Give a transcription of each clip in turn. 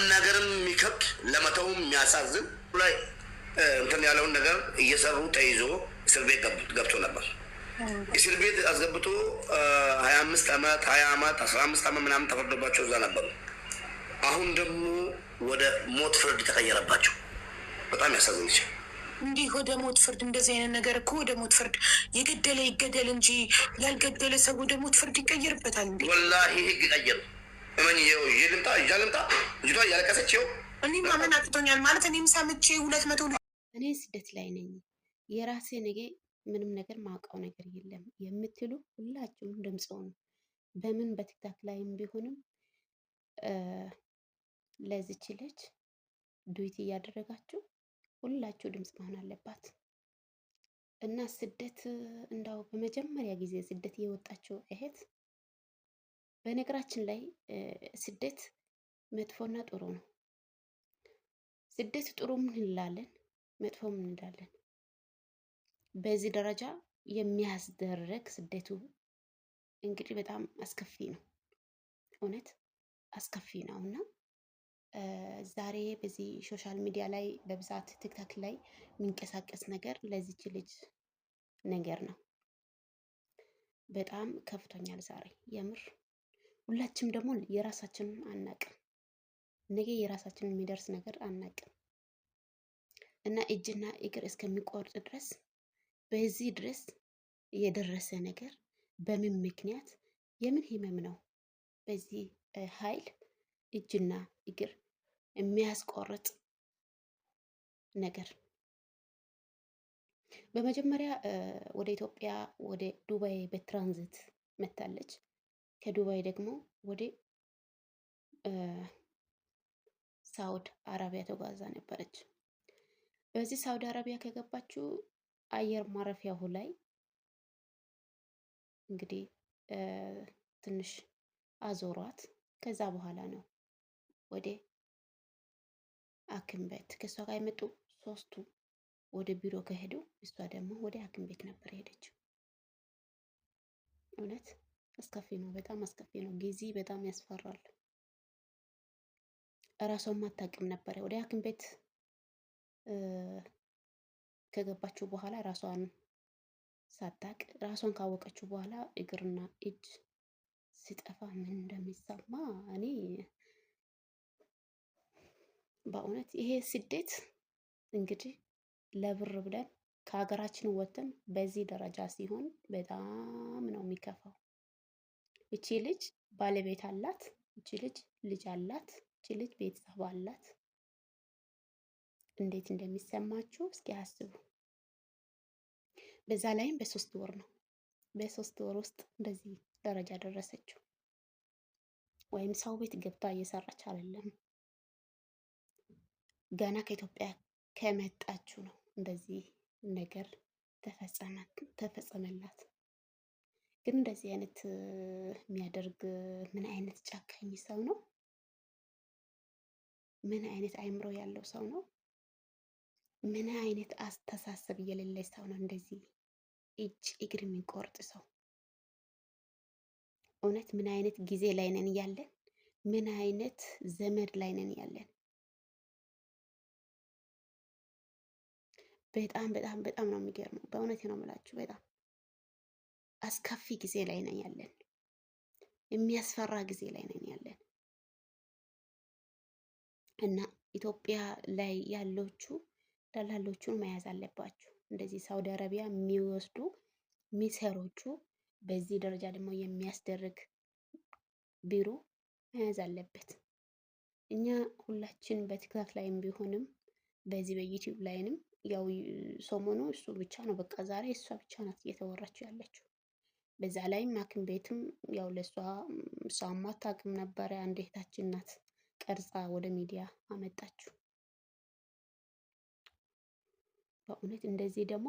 ለመናገርም የሚከብድ ለመተውም የሚያሳዝን ላይ እንትን ያለውን ነገር እየሰሩ ተይዞ እስር ቤት ገብቶ ነበር። እስር ቤት አስገብቶ 25 ዓመት 20 ዓመት 15 ዓመት ምናምን ተፈርዶባቸው እዛ ነበሩ። አሁን ደግሞ ወደ ሞት ፍርድ ተቀየረባቸው። በጣም ያሳዝን ይችላል። እንዲህ ወደ ሞት ፍርድ እንደዚህ አይነት ነገር እኮ ወደ ሞት ፍርድ የገደለ ይገደል እንጂ ያልገደለ ሰው ወደ ሞት ፍርድ ይቀየርበታል እንዴ? ወላሂ ህግ ቀየር። እመኝ ልምጣ ልጅቷ እያለቀሰች ይኸው እኔም ማመን አቅቶኛል። ማለት እኔም ሰምቼ 200 እኔ ስደት ላይ ነኝ የራሴ ነገ ምንም ነገር ማውቀው ነገር የለም የምትሉ ሁላችሁም ድምጽ ሆኑ። በምን በቲክታክ ላይም ቢሆንም ለዚች ልጅ ዱዊት እያደረጋችሁ ሁላችሁ ድምጽ መሆን አለባት እና ስደት እንዳው በመጀመሪያ ጊዜ ስደት የወጣችው እህት በነገራችን ላይ ስደት መጥፎና ጥሩ ነው። ስደት ጥሩ ምን እንላለን፣ መጥፎ ምን እንላለን። በዚህ ደረጃ የሚያስደርግ ስደቱ እንግዲህ በጣም አስከፊ ነው። እውነት አስከፊ ነው እና ዛሬ በዚህ ሶሻል ሚዲያ ላይ በብዛት ቲክታክ ላይ የሚንቀሳቀስ ነገር ለዚች ልጅ ነገር ነው። በጣም ከፍቶኛል ዛሬ የምር። ሁላችንም ደግሞ የራሳችንን አናቅም፣ ነገ የራሳችንን የሚደርስ ነገር አናቅም እና እጅና እግር እስከሚቆርጥ ድረስ በዚህ ድረስ የደረሰ ነገር በምን ምክንያት የምን ህመም ነው በዚህ ኃይል እጅና እግር የሚያስቆርጥ ነገር? በመጀመሪያ ወደ ኢትዮጵያ ወደ ዱባይ በትራንዚት መታለች። ከዱባይ ደግሞ ወደ ሳውዲ አረቢያ ተጓዛ ነበረች። በዚህ ሳውዲ አረቢያ ከገባችው አየር ማረፊያው ላይ እንግዲህ ትንሽ አዞሯት። ከዛ በኋላ ነው ወደ ሐኪም ቤት ከሷ ጋር የመጡ ሶስቱ ወደ ቢሮ ከሄዱ እሷ ደግሞ ወደ ሐኪም ቤት ነበር ሄደችው። እውነት አስከፊ ነው፣ በጣም አስከፊ ነው። ጊዜ በጣም ያስፈራል። እራሷን ማታቅም ነበር። ወደ ሐኪም ቤት ከገባችው በኋላ ራሷን ሳታቅ ራሷን ካወቀችው በኋላ እግርና እጅ ሲጠፋ ምን እንደሚሰማ እኔ በእውነት ይሄ ስደት እንግዲህ ለብር ብለን ከሀገራችን ወጥተን በዚህ ደረጃ ሲሆን በጣም ነው የሚከፋው። እቺ ልጅ ባለቤት አላት፣ እቺ ልጅ ልጅ አላት፣ እቺ ልጅ ቤተሰብ አላት። እንዴት እንደሚሰማችሁ እስኪ አስቡ። በዛ ላይም በ3 ወር ነው፣ በ3 ወር ውስጥ እንደዚህ ደረጃ ደረሰችው። ወይም ሰው ቤት ገብታ እየሰራች አይደለም፣ ገና ከኢትዮጵያ ከመጣችሁ ነው እንደዚህ ነገር ተፈጸመላት። ግን እንደዚህ አይነት የሚያደርግ ምን አይነት ጨካኝ ሰው ነው? ምን አይነት አእምሮ ያለው ሰው ነው? ምን አይነት አስተሳሰብ የሌለ ሰው ነው? እንደዚህ እጅ እግር የሚቆርጥ ሰው። እውነት ምን አይነት ጊዜ ላይ ነን ያለን? ምን አይነት ዘመድ ላይ ነን ያለን? በጣም በጣም በጣም ነው የሚገርመው። በእውነት ነው የምላችሁ፣ በጣም አስከፊ ጊዜ ላይ ነን ያለን። የሚያስፈራ ጊዜ ላይ ነን ያለን እና ኢትዮጵያ ላይ ያሎቹ ደላሎቹን መያዝ አለባችሁ። እንደዚህ ሳውዲ አረቢያ የሚወስዱ ሚሰሮቹ በዚህ ደረጃ ደግሞ የሚያስደርግ ቢሮ መያዝ አለበት። እኛ ሁላችን በቲክታክ ላይም ቢሆንም በዚህ በዩቲዩብ ላይንም ያው ሰሞኑ እሱ ብቻ ነው በቃ ዛሬ እሷ ብቻ ናት እየተወራችው ያለችው። በዛ ላይም ሐኪም ቤትም ያው ለሷ እሷም አታውቅም ነበረ። አንድ እህታችን ናት ቀርጻ ወደ ሚዲያ አመጣችው። በእውነት እንደዚህ ደግሞ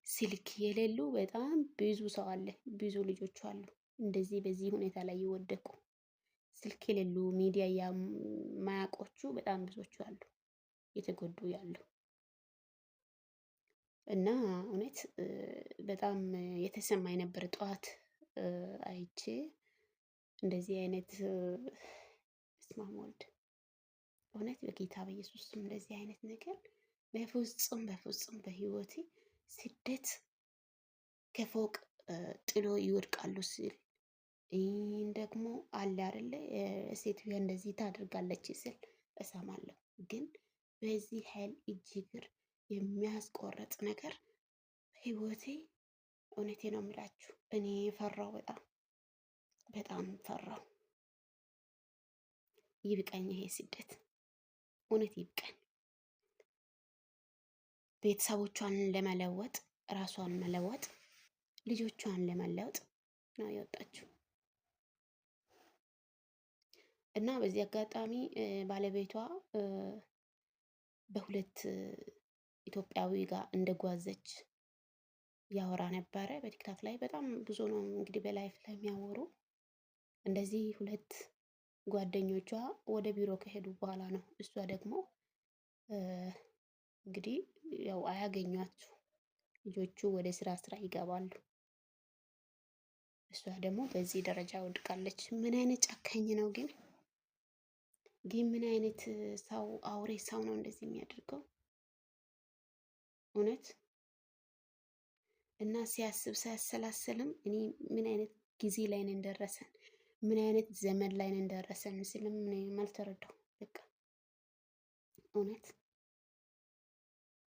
ስልክ የሌሉ በጣም ብዙ ሰው አለ፣ ብዙ ልጆች አሉ እንደዚህ በዚህ ሁኔታ ላይ የወደቁ ስልክ የሌሉ ሚዲያ የማያውቆቹ በጣም ብዙዎች አሉ የተጎዱ ያሉ እና እውነት በጣም የተሰማኝ ነበር። ጠዋት አይቼ እንደዚህ አይነት ስማም ወልድ በእውነት በጌታ በኢየሱስ ስም እንደዚህ አይነት ነገር በፍጹም በፍጹም በህይወቴ ስደት ከፎቅ ጥሎ ይወድቃሉ ሲል ይህን ደግሞ አለ አይደለ ሴትዮዋ እንደዚህ ታደርጋለች ስል እሰማለሁ። ግን በዚህ ኃይል እጅግር የሚያስቆርጥ ነገር ህይወቴ እውነቴ ነው የምላችሁ እኔ ፈራው፣ በጣም በጣም ፈራው። ይብቀኝ ይሄ ስደት እውነት ይብቀኝ። ቤተሰቦቿን ለመለወጥ ራሷን መለወጥ ልጆቿን ለመለወጥ ነው የወጣችው እና በዚህ አጋጣሚ ባለቤቷ በሁለት ኢትዮጵያዊ ጋር እንደጓዘች ያወራ ነበረ በቲክታክ ላይ። በጣም ብዙ ነው እንግዲህ በላይፍ ላይ የሚያወሩ እንደዚህ ሁለት ጓደኞቿ ወደ ቢሮ ከሄዱ በኋላ ነው እሷ ደግሞ እንግዲህ ያው አያገኟቸው ልጆቹ ወደ ስራ ይገባሉ። እሷ ደግሞ በዚህ ደረጃ ወድቃለች። ምን አይነት ጨካኝ ነው ግን ምን አይነት ሰው አውሬ ሰው ነው እንደዚህ የሚያደርገው እውነት። እና ሲያስብ ሳያሰላስልም እኔ ምን አይነት ጊዜ ላይ ነን ደረሰን፣ ምን አይነት ዘመን ላይ ነን ደረሰን ሲልም ምን አልተረዳው በቃ እውነት።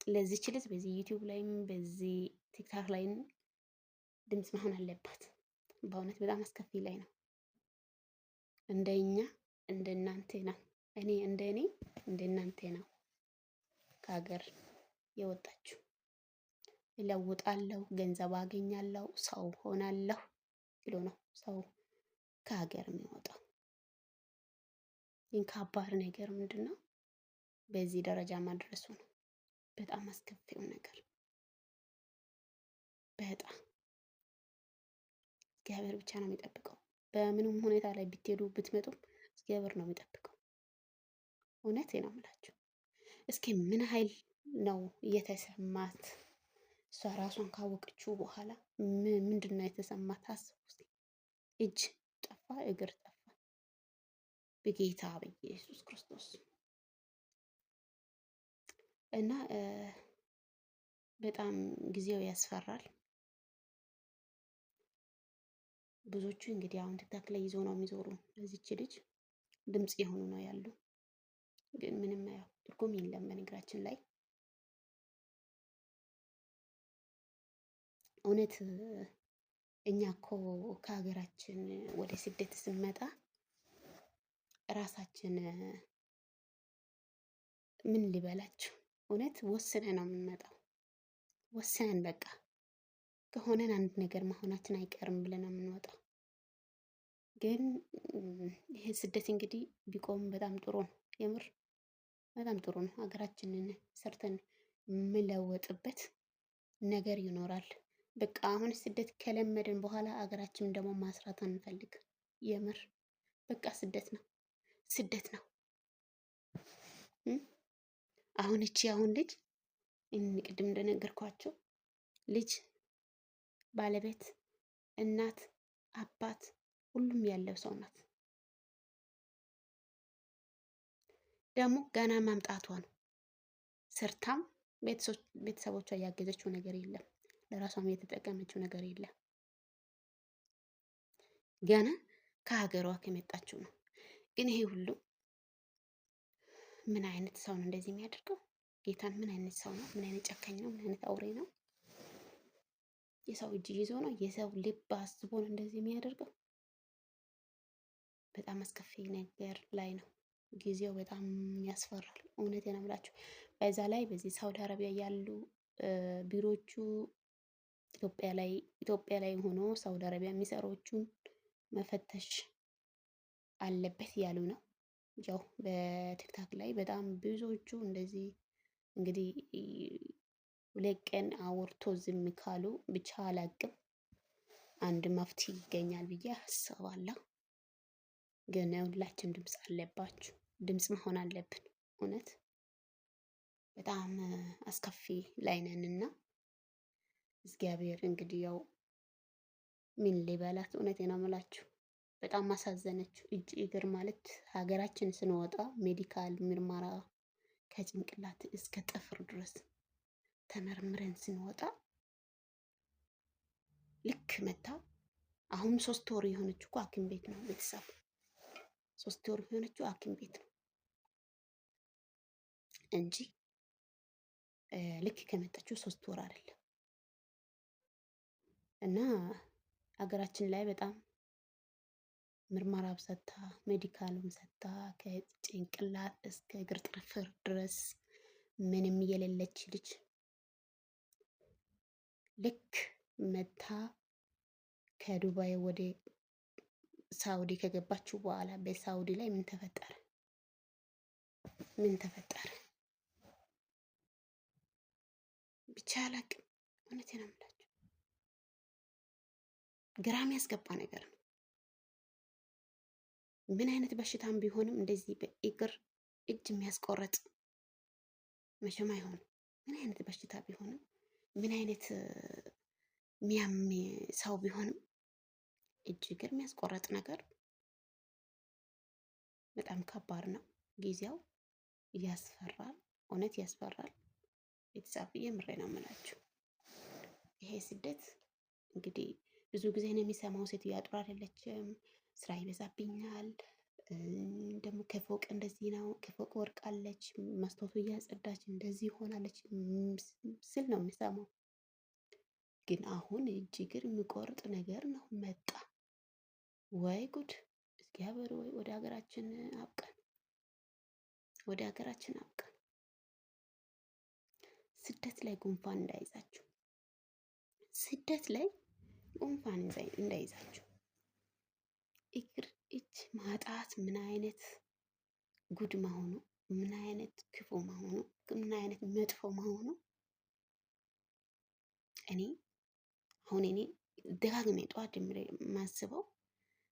ለዚህች ልጅ በዚህ ዩቲዩብ ላይም በዚህ ቲክታክ ላይም ድምጽ መሆን አለባት። በእውነት በጣም አስከፊ ላይ ነው። እንደኛ እንደናንተ ነው። እኔ እንደናንተ ነው ከሀገር የወጣችው። እለውጣለሁ፣ ገንዘብ አገኛለሁ፣ ሰው ሆናለሁ ብሎ ነው ሰው ከሀገር የሚወጣው። ይህን ከባድ ነገር ምንድን ነው በዚህ ደረጃ ማድረሱ ነው። በጣም አስከፊው ነገር በጣም እግዚአብሔር ብቻ ነው የሚጠብቀው። በምንም ሁኔታ ላይ ብትሄዱ ብትመጡም እግዚአብሔር ነው የሚጠብቀው። እውነቴ ነው የምላችሁ። እስኪ ምን ኃይል ነው የተሰማት እሷ ራሷን ካወቀችው በኋላ ምንድን ነው የተሰማት? አስቡ እስኪ። እጅ ጠፋ፣ እግር ጠፋ። በጌታ በኢየሱስ ክርስቶስ እና በጣም ጊዜው ያስፈራል። ብዙዎቹ እንግዲህ አሁን ቲክታክ ላይ ይዞ ነው የሚዞሩ ለዚች ልጅ ድምጽ የሆኑ ነው ያሉ። ግን ምንም ያው ትርጉም የለም። በነገራችን ላይ እውነት እኛ እኮ ከሀገራችን ወደ ስደት ስንመጣ ራሳችን ምን ሊበላችሁ እውነት ወስነን ነው የምንመጣው። ወስነን በቃ ከሆነን አንድ ነገር መሆናችን አይቀርም ብለን ነው የምንወጣው። ግን ይሄ ስደት እንግዲህ ቢቆም በጣም ጥሩ ነው። የምር በጣም ጥሩ ነው። ሀገራችንን ሰርተን የምለወጥበት ነገር ይኖራል። በቃ አሁን ስደት ከለመድን በኋላ ሀገራችንን ደግሞ ማስራት አንፈልግ። የምር በቃ ስደት ነው፣ ስደት ነው። አሁን እቺ አሁን ልጅ ቅድም እንደነገርኳቸው ልጅ፣ ባለቤት፣ እናት፣ አባት ሁሉም ያለው ሰው ናት። ደግሞ ገና ማምጣቷ ነው። ሰርታም ቤተሰቦቿ ያገዘችው ነገር የለም። ለራሷም የተጠቀመችው ነገር የለም። ገና ከሀገሯ ከመጣችው ነው። ግን ይሄ ሁሉ ምን አይነት ሰው ነው እንደዚህ የሚያደርገው? ጌታን ምን አይነት ሰው ነው? ምን አይነት ጨካኝ ነው? ምን አይነት አውሬ ነው? የሰው እጅ ይዞ ነው፣ የሰው ልብ አስቦ ነው እንደዚህ የሚያደርገው። በጣም አስከፊ ነገር ላይ ነው። ጊዜው በጣም ያስፈራል። እውነቴን ነው የምላችሁ። በዛ ላይ በዚህ ሳውዲ አረቢያ ያሉ ቢሮቹ ኢትዮጵያ ላይ ሆኖ ሳውዲ አረቢያ የሚሰሩትን መፈተሽ አለበት ያሉ ነው። ያው በቲክታክ ላይ በጣም ብዙዎቹ እንደዚህ እንግዲህ ሁለት ቀን አውርቶ ዝም ካሉ ብቻ አላቅም አንድ መፍትሄ ይገኛል ብዬ አስባለሁ። ግን ሁላችን ድምፅ አለባችሁ፣ ድምፅ መሆን አለብን። እውነት በጣም አስከፊ ላይ ነንና እግዚአብሔር እንግዲህ ያው ምን ሊበላት እውነቴን ነው የምላችሁ። በጣም ማሳዘነች። እጅ እግር ማለት ሀገራችን ስንወጣ ሜዲካል ምርመራ ከጭንቅላት እስከ ጥፍር ድረስ ተመርምረን ስንወጣ ልክ መታ አሁን 3 ወር የሆነች እኮ ሐኪም ቤት ነው ቤተሰብ 3 ወር የሆነችው ሐኪም ቤት ነው እንጂ ልክ ከመጣችው 3 ወር አይደለም። እና ሀገራችን ላይ በጣም ምርመራ ሰጥታ ሜዲካልም ሰጥታ ከጭንቅላት እስከ እግር ጥፍር ድረስ ምንም የሌለች ልጅ ልክ መታ ከዱባይ ወደ ሳውዲ ከገባችሁ በኋላ በሳውዲ ላይ ምን ተፈጠረ? ምን ተፈጠረ? ብቻ አላቅም። እውነቴን ነው የምላችሁ፣ ግራም ያስገባ ነገር ነው። ምን አይነት በሽታም ቢሆንም እንደዚህ በእግር እጅ የሚያስቆረጥ መቼም አይሆንም። ምን አይነት በሽታ ቢሆንም ምን አይነት ሚያም ሰው ቢሆንም እጅ እግር የሚያስቆረጥ ነገር በጣም ከባድ ነው። ጊዜው ያስፈራል፣ እውነት ያስፈራል። ቤተሰብ የምሬ ነው የምላችሁ። ይሄ ስደት እንግዲህ ብዙ ጊዜ ነው የሚሰማው። ሴትዮዋ ጥሩ አይደለችም፣ ስራ ይበዛብኛል፣ ደግሞ ከፎቅ እንደዚህ ነው፣ ከፎቅ ወርቃለች፣ መስታወቱ እያጸዳች እንደዚህ ሆናለች ስል ነው የሚሰማው። ግን አሁን እጅ እግር የሚቆርጥ ነገር ነው መጣ። ወይ ጉድ! እግዚአብሔር ወይ ወደ ሀገራችን አብቀን፣ ወደ ሀገራችን አብቀን። ስደት ላይ ጉንፋን እንዳይዛችሁ፣ ስደት ላይ ጉንፋን እንዳይዛችሁ። እግር እጅ ማጣት ምን አይነት ጉድ መሆኑ፣ ምን አይነት ክፉ መሆኑ፣ ምን አይነት መጥፎ መሆኑ እኔ ደጋግሜ ጠዋት ጀምሬ የማስበው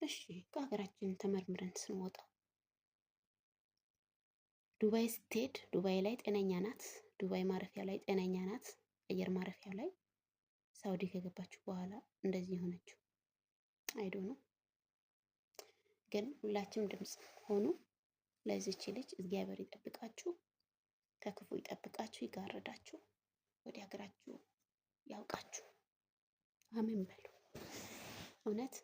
እሺ ከሀገራችን ተመርምረን ስንወጣ ዱባይ ስትሄድ ዱባይ ላይ ጤነኛ ናት፣ ዱባይ ማረፊያ ላይ ጤነኛ ናት፣ አየር ማረፊያ ላይ ሳውዲ ከገባችሁ በኋላ እንደዚህ የሆነችው አይዶ ነው። ግን ሁላችንም ድምፅ ሆኑ ለዚች ልጅ እግዚአብሔር ይጠብቃችሁ፣ ከክፉ ይጠብቃችሁ፣ ይጋርዳችሁ፣ ወደ ሀገራችሁ ያውቃችሁ። አሜን በሉ። እውነት